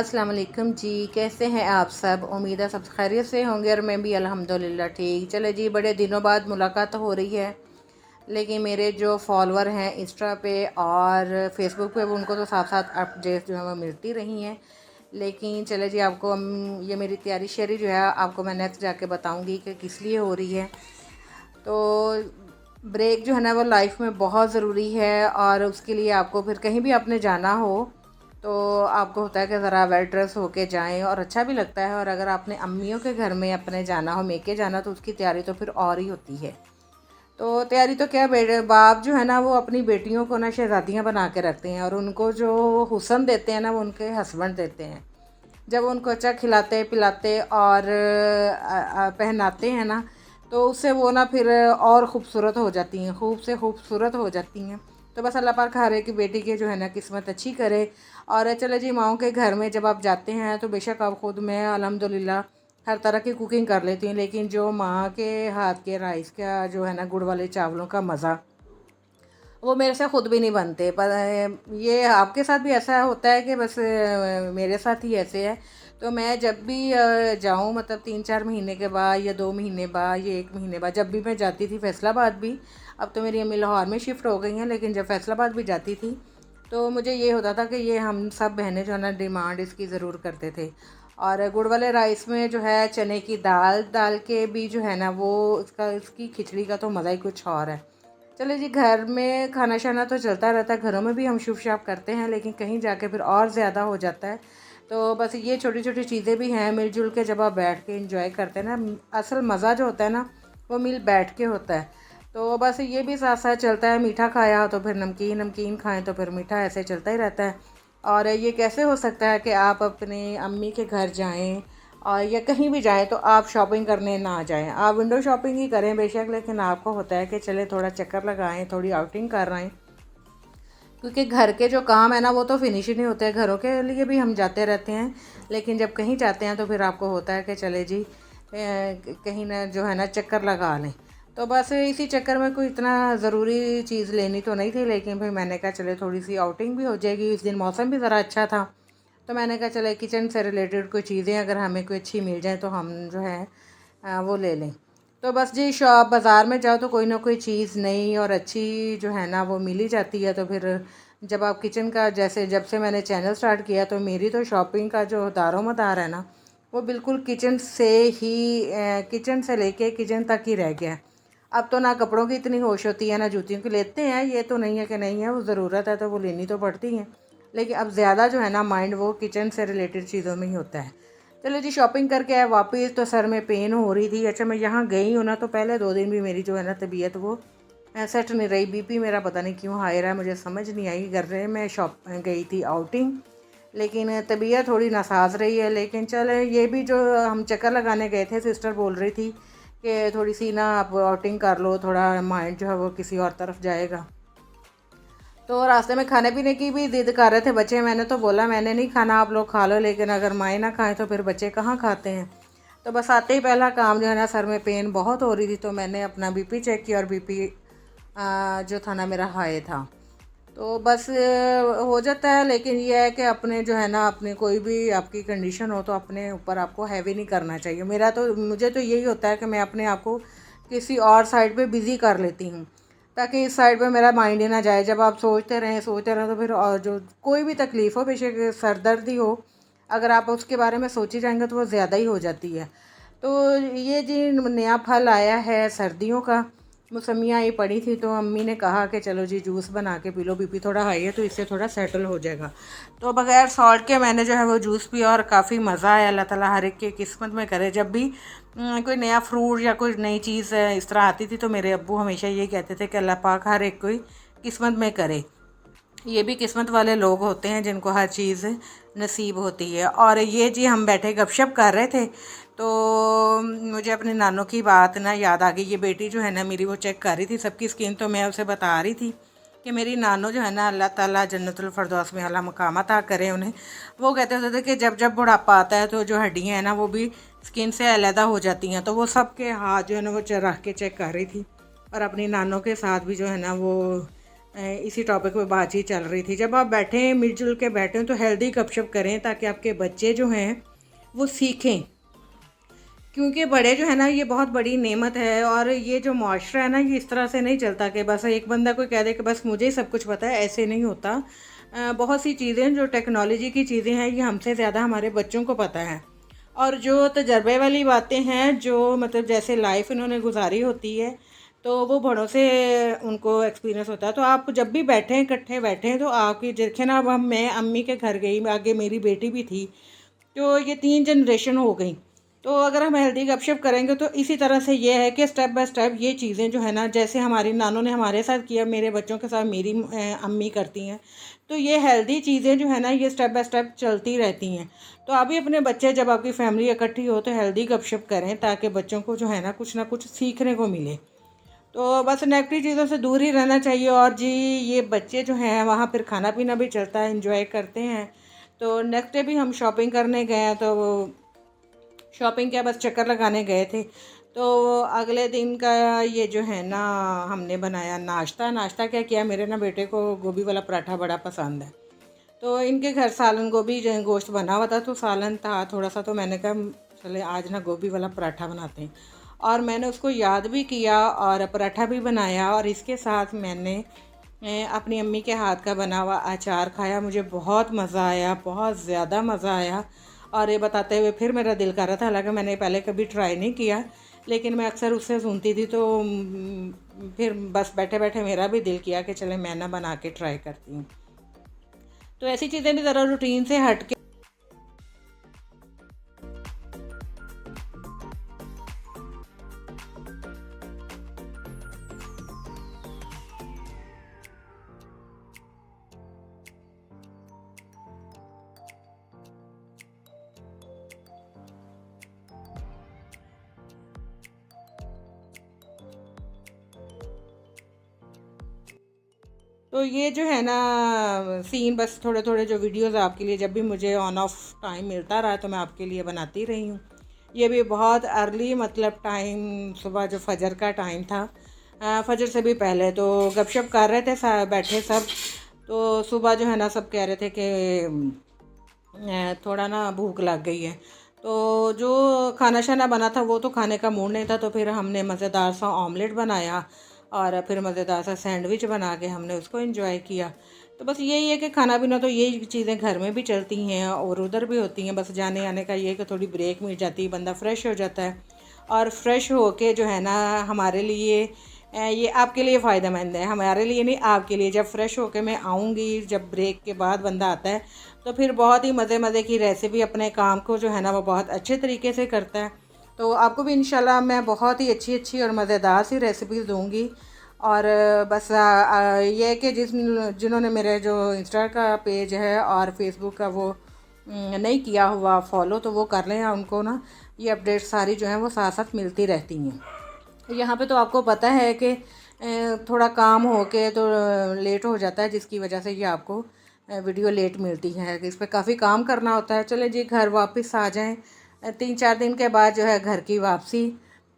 अस्सलाम वालेकुम जी। कैसे हैं आप सब? उम्मीद है सब खैरियत से होंगे और मैं भी अल्हम्दुलिल्लाह ठीक। चले जी, बड़े दिनों बाद मुलाकात हो रही है, लेकिन मेरे जो फॉलोअर हैं इंस्टा पे और फेसबुक पे, वो उनको तो साथ साथ अपडेट जो है वो मिलती रही हैं। लेकिन चले जी, आपको ये मेरी तैयारी शेयरी जो है आपको मैं नेक्स्ट जाके बताऊँगी कि किस लिए हो रही है। तो ब्रेक जो है ना वो लाइफ में बहुत ज़रूरी है, और उसके लिए आपको फिर कहीं भी आपने जाना हो तो आपको होता है कि ज़रा वेल ड्रेस होके जाएं, और अच्छा भी लगता है। और अगर आपने अम्मियों के घर में अपने जाना हो, मेके जाना, तो उसकी तैयारी तो फिर और ही होती है। तो तैयारी तो क्या, बेटे बाप जो है ना वो अपनी बेटियों को ना शहज़ादियाँ बना के रखते हैं, और उनको जो हुस्न देते हैं ना वो उनके हस्बैंड देते हैं। जब उनको अच्छा खिलाते पिलाते और पहनाते हैं ना, तो उससे वो ना फिर और ख़ूबसूरत हो जाती हैं, खूब से खूबसूरत हो जाती हैं। तो बस अल्लाह पाक हर एक की बेटी की जो है ना किस्मत अच्छी करे। और चलो जी, माओं के घर में जब आप जाते हैं तो बेशक आप ख़ुद, मैं अल्हम्दुलिल्लाह हर तरह की कुकिंग कर लेती हूँ, लेकिन जो माँ के हाथ के राइस का जो है ना गुड़ वाले चावलों का मज़ा, वो मेरे से ख़ुद भी नहीं बनते। पर ये आपके साथ भी ऐसा होता है कि बस मेरे साथ ही ऐसे है। तो मैं जब भी जाऊँ, मतलब 3-4 महीने के बाद या 2 महीने बाद या 1 महीने बाद, जब भी मैं जाती थी फैसलाबाद भी, अब तो मेरी अम्मी लाहौर में शिफ्ट हो गई हैं, लेकिन जब फैसलाबाद भी जाती थी तो मुझे ये होता था कि ये हम सब बहनें जो है ना डिमांड इसकी ज़रूर करते थे। और गुड़ वाले राइस में जो है चने की दाल डाल के भी जो है ना वो इसकी खिचड़ी का तो मज़ा ही कुछ और है। चलो जी, घर में खाना शाना तो चलता रहता है, घरों में भी हम शुभ शाप करते हैं, लेकिन कहीं जाके फिर और ज़्यादा हो जाता है। तो बस ये छोटी छोटी चीज़ें भी हैं, मिलजुल के जब आप बैठ के एंजॉय करते हैं ना, असल मज़ा जो होता है ना वो मिल बैठ के होता है। तो बस ये भी साथ साथ चलता है, मीठा खाया तो फिर नमकीन, नमकीन खाएं तो फिर मीठा, ऐसे चलता ही रहता है। और ये कैसे हो सकता है कि आप अपने अम्मी के घर जाएं और या कहीं भी जाएं तो आप शॉपिंग करने ना जाएं, आप विंडो शॉपिंग ही करें बेशक, लेकिन आपको होता है कि चले थोड़ा चक्कर लगाएं, थोड़ी आउटिंग कर रहे हैं, क्योंकि घर के जो काम है ना वो तो फिनिश ही नहीं होते हैं। घरों के लिए भी हम जाते रहते हैं, लेकिन जब कहीं जाते हैं तो फिर आपको होता है कि चले जी कहीं ना जो है ना चक्कर लगा लें। तो बस इसी चक्कर में कोई इतना ज़रूरी चीज़ लेनी तो नहीं थी, लेकिन फिर मैंने कहा चले थोड़ी सी आउटिंग भी हो जाएगी। इस दिन मौसम भी ज़रा अच्छा था, तो मैंने कहा चले किचन से रिलेटेड कोई चीज़ें अगर हमें कोई अच्छी मिल जाए तो हम जो है वो ले लें। तो बस जी, शॉप बाज़ार में जाओ तो कोई ना कोई चीज़ नई और अच्छी जो है ना वो मिल ही जाती है। तो फिर जब आप किचन का, जैसे जब से मैंने चैनल स्टार्ट किया तो मेरी तो शॉपिंग का जो दारोमदार है ना वो बिल्कुल किचन से ही किचन से लेके किचन तक ही रह गया है। अब तो ना कपड़ों की इतनी होश होती है ना जूतियों की, लेते हैं, ये तो नहीं है कि नहीं है, वो ज़रूरत है तो वो लेनी तो पड़ती हैं, लेकिन अब ज़्यादा जो है ना माइंड वो किचन से रिलेटेड चीज़ों में ही होता है। चलो जी, शॉपिंग करके आए वापस, तो सर में पेन हो रही थी। अच्छा, मैं यहाँ गई हूँ ना तो पहले 2 दिन भी मेरी जो है ना तबीयत वो सेट नहीं रही, बीपी मेरा पता नहीं क्यों हाई रहा है, मुझे समझ नहीं आई। घर में मैं शॉप गई थी आउटिंग, लेकिन तबीयत थोड़ी नासाज रही है। लेकिन चले, ये भी जो हम चक्कर लगाने गए थे, सिस्टर बोल रही थी कि थोड़ी सी ना आप आउटिंग कर लो, थोड़ा माइंड जो है वो किसी और तरफ जाएगा। तो रास्ते में खाने पीने की भी ज़िद कर रहे थे बच्चे, मैंने तो बोला मैंने नहीं खाना, आप लोग खा लो, लेकिन अगर माएँ ना खाएं तो फिर बच्चे कहाँ खाते हैं। तो बस आते ही पहला काम जो है ना, सर में पेन बहुत हो रही थी, तो मैंने अपना बीपी चेक किया और बीपी जो था ना मेरा हाई था। तो बस हो जाता है, लेकिन ये है कि अपने जो है ना, अपने कोई भी आपकी कंडीशन हो तो अपने ऊपर आपको हैवी नहीं करना चाहिए। मुझे तो यही होता है कि मैं अपने आप को किसी और साइड पे बिज़ी कर लेती हूँ, ताकि इस साइड पे मेरा माइंड ही ना जाए। जब आप सोचते रहें तो फिर और जो कोई भी तकलीफ़ हो, बेशक सर दर्द ही हो, अगर आप उसके बारे में सोची जाएंगे तो वो ज़्यादा ही हो जाती है। तो ये जी नया फल आया है सर्दियों का, मौसमियाँ आई पड़ी थी, तो अम्मी ने कहा कि चलो जी जूस बना के पी लो, बीपी थोड़ा हाई है तो इससे थोड़ा सेटल हो जाएगा। तो बगैर सॉल्ट के मैंने जो है वो जूस पिया और काफ़ी मज़ा आया। अल्लाह ताला हर एक की किस्मत में करे। जब भी कोई नया फ्रूट या कोई नई चीज़ इस तरह आती थी तो मेरे अब्बू हमेशा ये कहते थे कि अल्लाह पाक हर एक कोई किस्मत में करे। ये भी किस्मत वाले लोग होते हैं जिनको हर चीज़ नसीब होती है। और ये जी, हम बैठे गपशप कर रहे थे तो मुझे अपने नानों की बात ना याद आ गई। ये बेटी जो है ना मेरी वो चेक कर रही थी सबकी स्किन, तो मैं उसे बता रही थी कि मेरी नानो जो है ना, अल्लाह ताला जन्नतुल फरदौस में आला मकाम अता करे उन्हें। वो कहते होते थे कि जब जब बुढ़ापा आता है तो जो हड्डियाँ हैं ना वो भी स्किन से अलहदा हो जाती हैं। तो वो सबके हाथ जो है ना वो रख के चेक कर रही थी, और अपनी नानों के साथ भी जो है ना वो इसी टॉपिक पे बातचीत चल रही थी। जब आप बैठें मिलजुल के बैठें तो हेल्दी गपशप करें ताकि आपके बच्चे जो हैं वो सीखें, क्योंकि बड़े जो है ना ये बहुत बड़ी नेमत है। और ये जो माशरा है ना ये इस तरह से नहीं चलता कि बस एक बंदा कोई कह दे कि बस मुझे ही सब कुछ पता है, ऐसे नहीं होता। बहुत सी चीज़ें जो टेक्नोलॉजी की चीज़ें हैं ये हमसे ज़्यादा हमारे बच्चों को पता है। और जो तजर्बे वाली बातें हैं, जो मतलब जैसे लाइफ इन्होंने गुजारी होती है तो वो बड़ों से उनको एक्सपीरियंस होता है। तो आप जब भी बैठें इकट्ठे बैठें तो आपकी देखें ना, अब मैं अम्मी के घर गई, आगे मेरी बेटी भी थी, तो ये 3 जनरेशन हो गई। तो अगर हम हेल्दी गपशप करेंगे तो इसी तरह से ये है कि स्टेप बाय स्टेप ये चीज़ें जो है ना, जैसे हमारी नानों ने हमारे साथ किया, मेरे बच्चों के साथ मेरी अम्मी करती हैं, तो ये हेल्दी चीज़ें जो है ना ये स्टेप बाय स्टेप चलती रहती हैं। तो आप भी अपने बच्चे, जब आपकी फैमिली इकट्ठी हो तो हेल्दी गपशप करें ताकि बच्चों को जो है ना कुछ सीखने को मिले। तो बस नेगेटिव चीज़ों से दूर ही रहना चाहिए। और जी ये बच्चे जो हैं वहाँ फिर खाना पीना भी चलता है, इंजॉय करते हैं। तो नेक्स्ट डे भी हम शॉपिंग करने गए हैं, तो शॉपिंग क्या बस चक्कर लगाने गए थे। तो अगले दिन का ये जो है ना हमने बनाया नाश्ता। नाश्ता क्या किया, मेरे ना बेटे को गोभी वाला पराठा बड़ा पसंद है, तो इनके घर सालन गोभी जो गोश्त बना हुआ था, तो सालन था थोड़ा सा, तो मैंने कहा चले आज ना गोभी वाला पराठा बनाते हैं। और मैंने उसको याद भी किया और पराठा भी बनाया, और इसके साथ मैंने अपनी अम्मी के हाथ का बना हुआ अचार खाया। मुझे बहुत मज़ा आया, बहुत ज़्यादा मज़ा आया। और ये बताते हुए फिर मेरा दिल कर रहा था, हालांकि मैंने पहले कभी ट्राई नहीं किया, लेकिन मैं अक्सर उससे सुनती थी, तो फिर बस बैठे बैठे मेरा भी दिल किया कि चले मैं ना बना के ट्राई करती हूँ। तो ऐसी चीज़ें भी ज़रा रूटीन से हट के। तो ये जो है ना सीन, बस थोड़े थोड़े जो वीडियोस आपके लिए जब भी मुझे ऑन ऑफ टाइम मिलता रहा तो मैं आपके लिए बनाती रही हूँ। ये भी बहुत अर्ली मतलब टाइम, सुबह जो फजर का टाइम था, फजर से भी पहले तो गपशप कर रहे थे बैठे सब। तो सुबह जो है ना सब कह रहे थे कि थोड़ा ना भूख लग गई है। तो जो खाना शाना बना था वो तो खाने का मूड नहीं था, तो फिर हमने मज़ेदार सा ऑमलेट बनाया और फिर मज़ेदार सा सैंडविच बना के हमने उसको एंजॉय किया। तो बस यही है कि खाना पीना तो यही चीज़ें घर में भी चलती हैं और उधर भी होती हैं। बस जाने आने का ये है कि थोड़ी ब्रेक मिल जाती है, बंदा फ्रेश हो जाता है। और फ्रेश होके जो है ना हमारे लिए ये आपके लिए फ़ायदेमंद है, हमारे लिए नहीं, आपके लिए। जब फ्रेश होके मैं आऊँगी, जब ब्रेक के बाद बंदा आता है तो फिर बहुत ही मज़े मज़े की रेसिपी अपने काम को जो है ना वो बहुत अच्छे तरीके से करता है। तो आपको भी इंशाल्लाह मैं बहुत ही अच्छी अच्छी और मज़ेदार सी रेसिपीज़ दूँगी। और बस ये है कि जिन्होंने मेरे जो इंस्टा का पेज है और फेसबुक का वो नहीं किया हुआ फॉलो, तो वो कर लें। उनको ना ये अपडेट सारी जो हैं वो साथ साथ मिलती रहती हैं। यहाँ पे तो आपको पता है कि थोड़ा काम हो के तो लेट हो जाता है, जिसकी वजह से ये आपको वीडियो लेट मिलती है। इस पे काफ़ी काम करना होता है। चले जी घर वापस आ जाएं। 3-4 दिन के बाद जो है घर की वापसी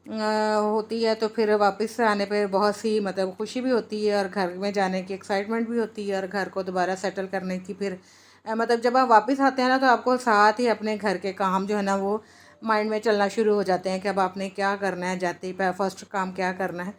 होती है, तो फिर वापस आने पे बहुत सी मतलब खुशी भी होती है और घर में जाने की एक्साइटमेंट भी होती है और घर को दोबारा सेटल करने की। फिर मतलब जब आप वापस आते हैं ना तो आपको साथ ही अपने घर के काम जो है ना वो माइंड में चलना शुरू हो जाते हैं कि अब आपने क्या करना है, जाते ही फर्स्ट काम क्या करना है।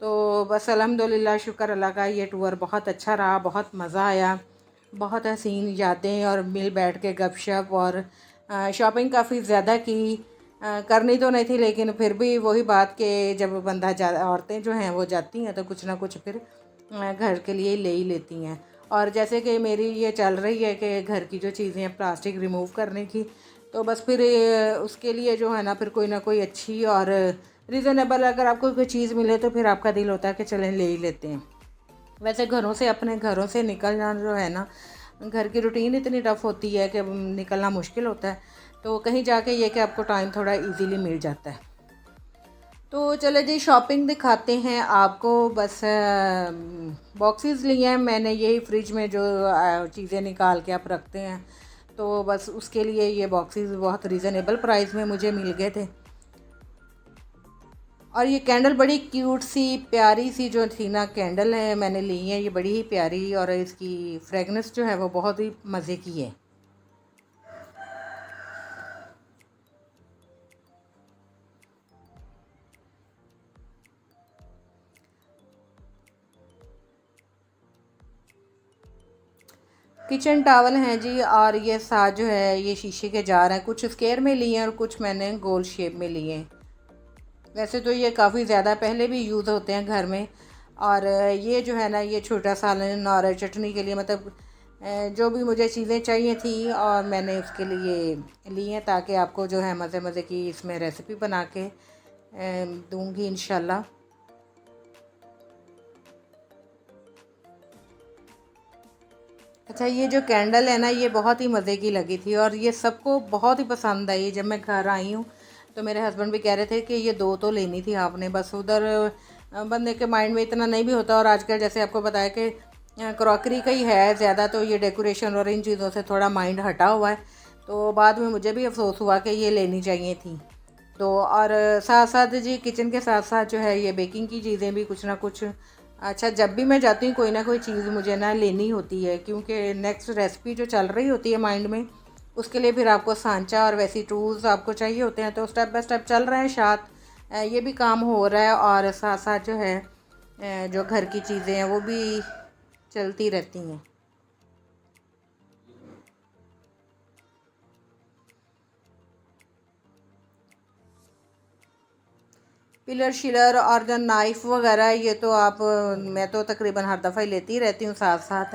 तो बस अल्हम्दुलिल्लाह, शुक्र अल्लाह का, ये टूर बहुत अच्छा रहा, बहुत मज़ा आया, बहुत हसीन यादें और मिल बैठ के गपशप। और शॉपिंग काफ़ी ज़्यादा की, करनी तो नहीं थी, लेकिन फिर भी वही बात कि जब बंदा औरतें जो हैं वो जाती हैं तो कुछ ना कुछ फिर घर के लिए ले ही लेती हैं। और जैसे कि मेरी ये चल रही है कि घर की जो चीज़ें हैं प्लास्टिक रिमूव करने की, तो बस फिर उसके लिए जो है ना फिर कोई ना कोई अच्छी और रीज़नेबल अगर आपको कोई चीज़ मिले तो फिर आपका दिल होता है कि चलें ले ही लेते हैं। वैसे घरों से, अपने घरों से निकलना जो है ना, घर की रूटीन इतनी टफ़ होती है कि निकलना मुश्किल होता है। तो कहीं जाके ये कि आपको टाइम थोड़ा इजीली मिल जाता है। तो चले जी शॉपिंग दिखाते हैं आपको। बस बॉक्सेस लिए हैं मैंने, यही फ्रिज में जो चीज़ें निकाल के आप रखते हैं, तो बस उसके लिए ये बॉक्सेस बहुत रीज़नेबल प्राइस में मुझे मिल गए थे। और ये कैंडल बड़ी क्यूट सी प्यारी सी जो थी ना कैंडल है मैंने ली है, ये बड़ी ही प्यारी और इसकी फ्रेगनेंस जो है वो बहुत ही मज़े की है। किचन टावल हैं जी, और ये साथ जो है ये शीशे के जार हैं, कुछ स्क्वायर में लिए हैं और कुछ मैंने गोल शेप में लिए हैं। वैसे तो ये काफ़ी ज़्यादा पहले भी यूज़ होते हैं घर में। और ये जो है ना ये छोटा सालन और चटनी के लिए, मतलब जो भी मुझे चीज़ें चाहिए थी और मैंने उसके लिए ली हैं, ताकि आपको जो है मज़े मज़े की इसमें रेसिपी बना के दूँगी इंशाल्लाह। अच्छा, ये जो कैंडल है ना ये बहुत ही मज़े की लगी थी और ये सबको बहुत ही पसंद आई। जब मैं घर आई हूँ तो मेरे हस्बैंड भी कह रहे थे कि ये 2 तो लेनी थी आपने, बस उधर बंदे के माइंड में इतना नहीं भी होता। और आजकल जैसे आपको बताया कि क्रॉकरी का ही है ज़्यादा, तो ये डेकोरेशन और इन चीज़ों से थोड़ा माइंड हटा हुआ है। तो बाद में मुझे भी अफसोस हुआ कि ये लेनी चाहिए थी। तो और साथ साथ जी किचन के साथ साथ जो है ये बेकिंग की चीज़ें भी कुछ ना कुछ। अच्छा, जब भी मैं जाती हूँ कोई ना कोई चीज़ मुझे ना लेनी होती है, क्योंकि नेक्स्ट रेसिपी जो चल रही होती है माइंड में, उसके लिए फिर आपको सांचा और वैसी टूल्स आपको चाहिए होते हैं। तो स्टेप बाय स्टेप चल रहे हैं, साथ ये भी काम हो रहा है और साथ साथ जो है जो घर की चीज़ें हैं वो भी चलती रहती हैं। पिलर शिलर और जो नाइफ़ वगैरह ये तो आप मैं तो तकरीबन हर दफ़ा ही लेती रहती हूँ साथ साथ।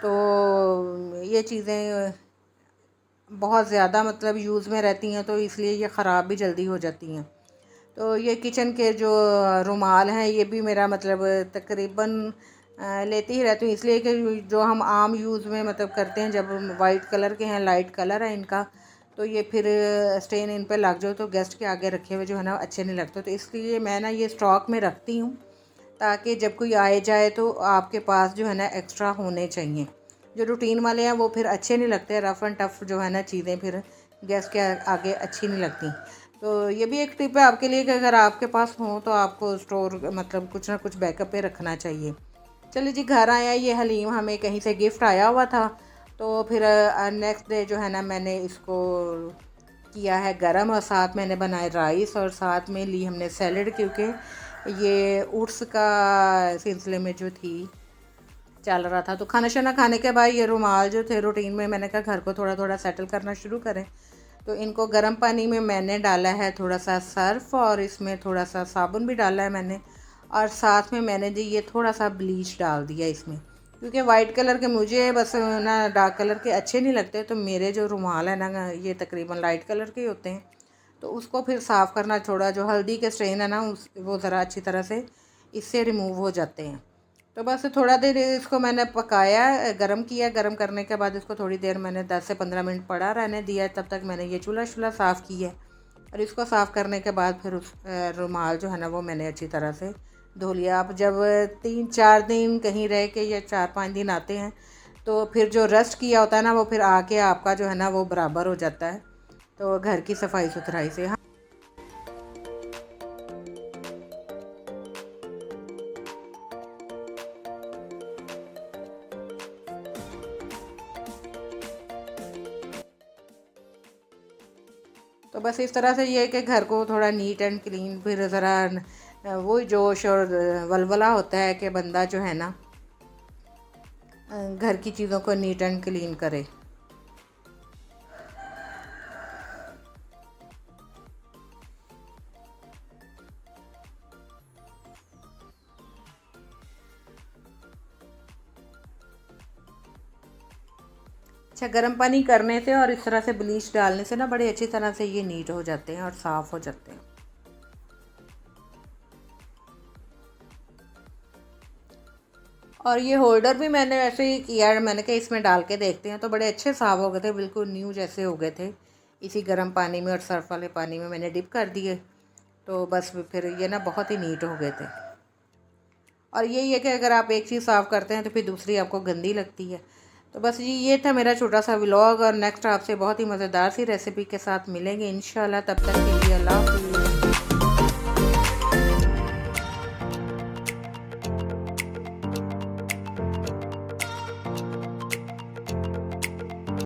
तो ये चीज़ें बहुत ज़्यादा मतलब यूज़ में रहती हैं, तो इसलिए ये ख़राब भी जल्दी हो जाती हैं। तो ये किचन के जो रुमाल हैं ये भी मेरा मतलब तकरीबन लेती ही रहती हूँ, इसलिए कि जो हम आम यूज़ में मतलब करते हैं, जब वाइट कलर के हैं, लाइट कलर है इनका, तो ये फिर स्टेन इन पे लग जाओ तो गेस्ट के आगे रखे हुए जो है ना अच्छे नहीं लगते। तो इसलिए मैं ना ये स्टॉक में रखती हूँ, ताकि जब कोई आए जाए तो आपके पास जो है ना एक्स्ट्रा होने चाहिए। जो रूटीन वाले हैं वो फिर अच्छे नहीं लगते, रफ़ एंड टफ़ जो है ना चीज़ें फिर गेस्ट के आगे अच्छी नहीं लगती। तो ये भी एक टिप है आपके लिए कि अगर आपके पास हो तो आपको स्टोर मतलब कुछ ना कुछ बैकअप पे रखना चाहिए। चलिए जी, घर आया ये हलीम हमें कहीं से गिफ्ट आया हुआ था। तो फिर नेक्स्ट डे जो है ना मैंने इसको किया है गरम, और साथ मैंने बनाए राइस और साथ में ली हमने सैलड, क्योंकि ये उर्स का सिलसिले में जो थी चल रहा था। तो खाना शाना खाने के बाद ये रुमाल जो थे रूटीन में, मैंने कहा घर को थोड़ा थोड़ा सेटल करना शुरू करें। तो इनको गर्म पानी में मैंने डाला है थोड़ा सा सर्फ, और इसमें थोड़ा सा साबुन भी डाला है मैंने, और साथ में मैंने जी ये थोड़ा सा ब्लीच डाल दिया इसमें, क्योंकि वाइट कलर के मुझे बस ना डार्क कलर के अच्छे नहीं लगते। तो मेरे जो रुमाल है ना ये तकरीबन लाइट कलर के होते हैं, तो उसको फिर साफ़ करना, थोड़ा जो हल्दी के स्ट्रेन है ना वो ज़रा अच्छी तरह से इससे रिमूव हो जाते हैं। तो बस थोड़ा देर इसको मैंने पकाया, गरम किया। गरम करने के बाद इसको थोड़ी देर मैंने 10 से 15 मिनट पड़ा रहने दिया। तब तक मैंने ये चूल्हा शूल्हा साफ़ किया, और इसको साफ़ करने के बाद फिर उस रुमाल जो है ना वो मैंने अच्छी तरह से धो लिया। अब जब 3-4 दिन कहीं रह के या 4-5 दिन आते हैं, तो फिर जो रस्ट किया होता है ना वो फिर आके आपका जो है ना वो बराबर हो जाता है। तो घर की सफाई सुथराई से तो बस इस तरह से ये है कि घर को थोड़ा नीट एंड क्लीन, फिर ज़रा वो जोश और वलवला होता है कि बंदा जो है ना घर की चीज़ों को नीट एंड क्लीन करे। अच्छा, गर्म पानी करने से और इस तरह से ब्लीच डालने से ना बड़े अच्छी तरह से ये नीट हो जाते हैं और साफ़ हो जाते हैं। और ये होल्डर भी मैंने ऐसे ही किया, मैंने कहा इसमें डाल के देखते हैं, तो बड़े अच्छे साफ़ हो गए थे, बिल्कुल न्यू जैसे हो गए थे। इसी गर्म पानी में और सर्फ वाले पानी में मैंने डिप कर दिए, तो बस फिर ये ना बहुत ही नीट हो गए थे। और यही है कि अगर आप एक चीज़ साफ़ करते हैं तो फिर दूसरी आपको गंदी लगती है। तो बस ये था मेरा छोटा सा व्लॉग, और नेक्स्ट आपसे बहुत ही मज़ेदार सी रेसिपी के साथ मिलेंगे इंशाल्लाह। तब तक के लिए अल्लाह हाफ़िज़।